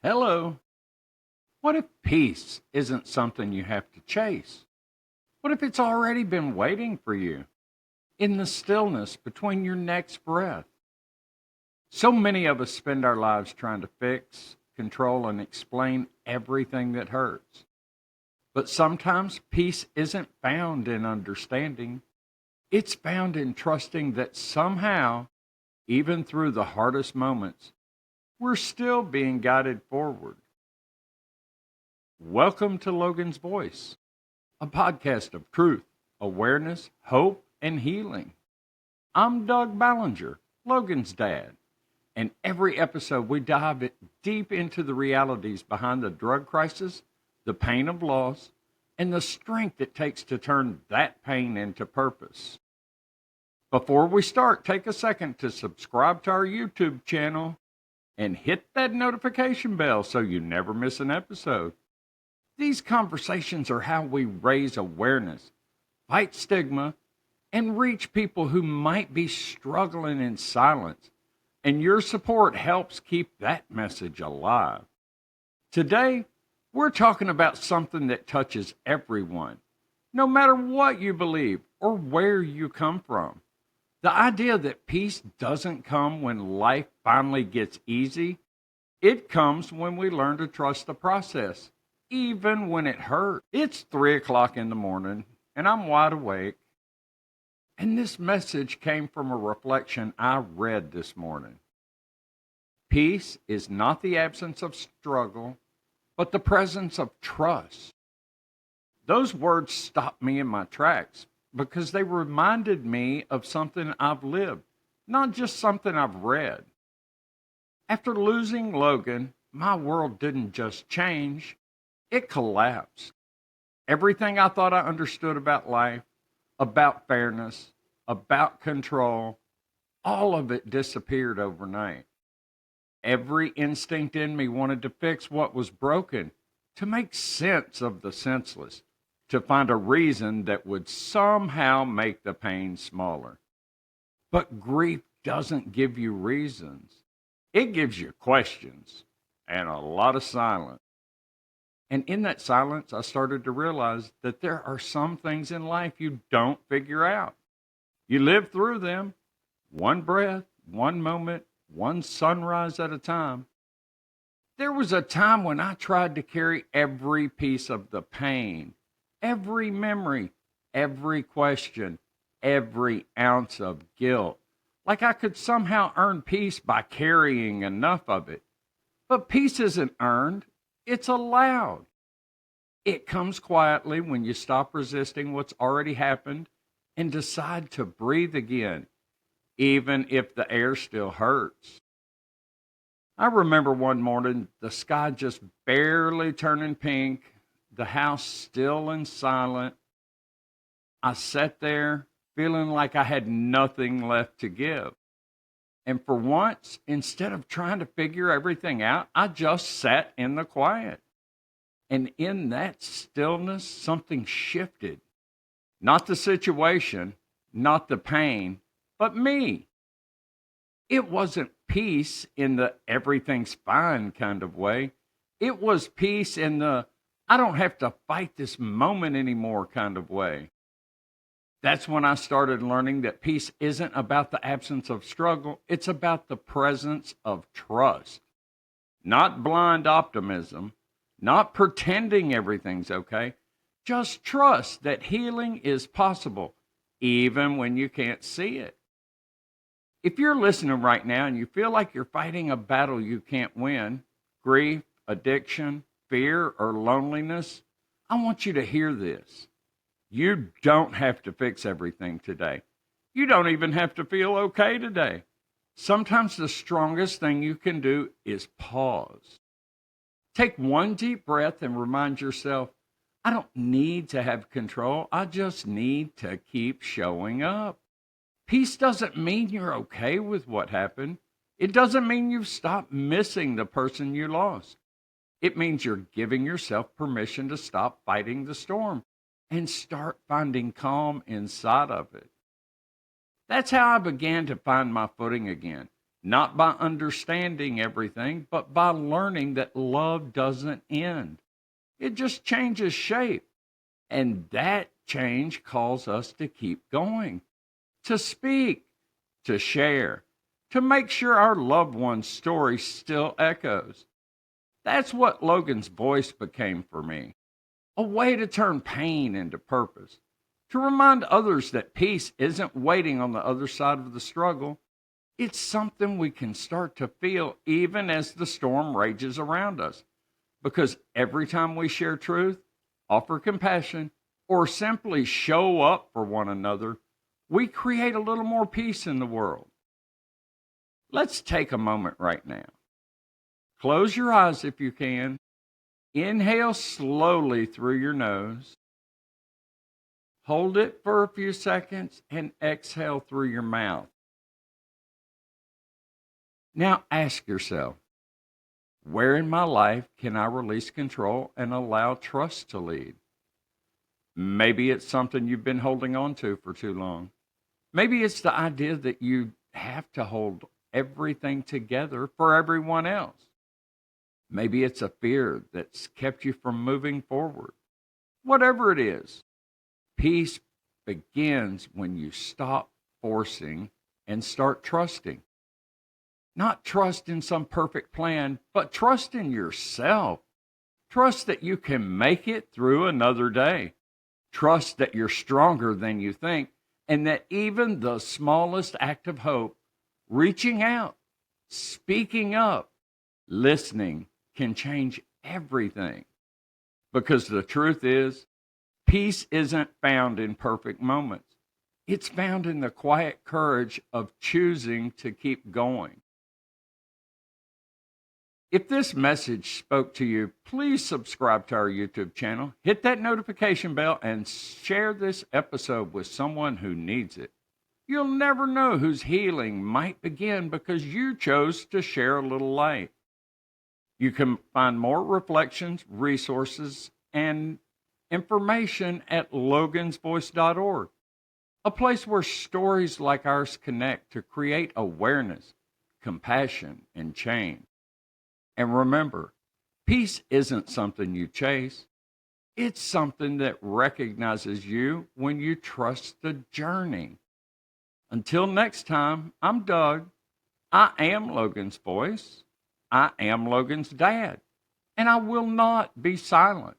Hello. What if peace isn't something you have to chase? What if it's already been waiting for you in the stillness between your next breath? So many of us spend our lives trying to fix, control, and explain everything that hurts. But sometimes peace isn't found in understanding, it's found in trusting that somehow, even through the hardest moments, we're still being guided forward. Welcome to Logan's Voice, a podcast of truth, awareness, hope, and healing. I'm Doug Ballinger, Logan's dad, and every episode we dive deep into the realities behind the drug crisis, the pain of loss, and the strength it takes to turn that pain into purpose. Before we start, take a second to subscribe to our YouTube channel and hit that notification bell so you never miss an episode. These conversations are how we raise awareness, fight stigma, and reach people who might be struggling in silence. And your support helps keep that message alive. Today, we're talking about something that touches everyone, no matter what you believe or where you come from. The idea that peace doesn't come when life finally gets easy, it comes when we learn to trust the process even when it hurts. It's 3 o'clock in the morning, and I'm wide awake. And this message came from a reflection I read this morning. Peace is not the absence of struggle, but the presence of trust. Those words stopped me in my tracks because they reminded me of something I've lived, not just something I've read. After losing Logan, my world didn't just change, it collapsed. Everything I thought I understood about life, about fairness, about control, all of it disappeared overnight. Every instinct in me wanted to fix what was broken, to make sense of the senseless, to find a reason that would somehow make the pain smaller. But grief doesn't give you reasons, it gives you questions and a lot of silence. And in that silence, I started to realize that there are some things in life you don't figure out. You live through them, one breath, one moment, one sunrise at a time. There was a time when I tried to carry every piece of the pain, every memory, every question, every ounce of guilt, like I could somehow earn peace by carrying enough of it. But peace isn't earned, it's allowed. It comes quietly when you stop resisting what's already happened and decide to breathe again, even if the air still hurts. I remember one morning, the sky just barely turning pink, the house still and silent. I sat there feeling like I had nothing left to give. And for once, instead of trying to figure everything out, I just sat in the quiet. And in that stillness, something shifted. Not the situation, not the pain, but me. It wasn't peace in the everything's fine kind of way. It was peace in the I don't have to fight this moment anymore kind of way. That's when I started learning that peace isn't about the absence of struggle, it's about the presence of trust. Not blind optimism, not pretending everything's okay. Just trust that healing is possible, even when you can't see it. If you're listening right now and you feel like you're fighting a battle you can't win, grief, addiction, fear, or loneliness, I want you to hear this. You don't have to fix everything today. You don't even have to feel okay today. Sometimes the strongest thing you can do is pause. Take one deep breath and remind yourself, I don't need to have control. I just need to keep showing up. Peace doesn't mean you're okay with what happened. It doesn't mean you've stopped missing the person you lost. It means you're giving yourself permission to stop fighting the storm and start finding calm inside of it. That's how I began to find my footing again. not by understanding everything, but by learning that love doesn't end. It just changes shape. And that change calls us to keep going, to speak, to share, to make sure our loved one's story still echoes. That's what Logan's voice became for me, a way to turn pain into purpose, to remind others that peace isn't waiting on the other side of the struggle. It's something we can start to feel even as the storm rages around us. Because every time we share truth, offer compassion, or simply show up for one another, we create a little more peace in the world. Let's take a moment right now. Close your eyes if you can. Inhale slowly through your nose. Hold it for a few seconds and exhale through your mouth. Now ask yourself, where in my life can I release control and allow trust to lead? Maybe it's something you've been holding on to for too long. Maybe it's the idea that you have to hold everything together for everyone else. Maybe it's a fear that's kept you from moving forward. Whatever it is, peace begins when you stop forcing and start trusting. Not trust in some perfect plan, but trust in yourself. Trust that you can make it through another day. Trust that you're stronger than you think, and that even the smallest act of hope, reaching out, speaking up, listening, can change everything. Because the truth is, peace isn't found in perfect moments. It's found in the quiet courage of choosing to keep going. If this message spoke to you, please subscribe to our YouTube channel, hit that notification bell, and share this episode with someone who needs it. You'll never know whose healing might begin because you chose to share a little light. You can find more reflections, resources, and information at logansvoice.org, a place where stories like ours connect to create awareness, compassion, and change. And remember, peace isn't something you chase. It's something that recognizes you when you trust the journey. Until next time, I'm Doug. I am Logan's voice. I am Logan's dad. And I will not be silent.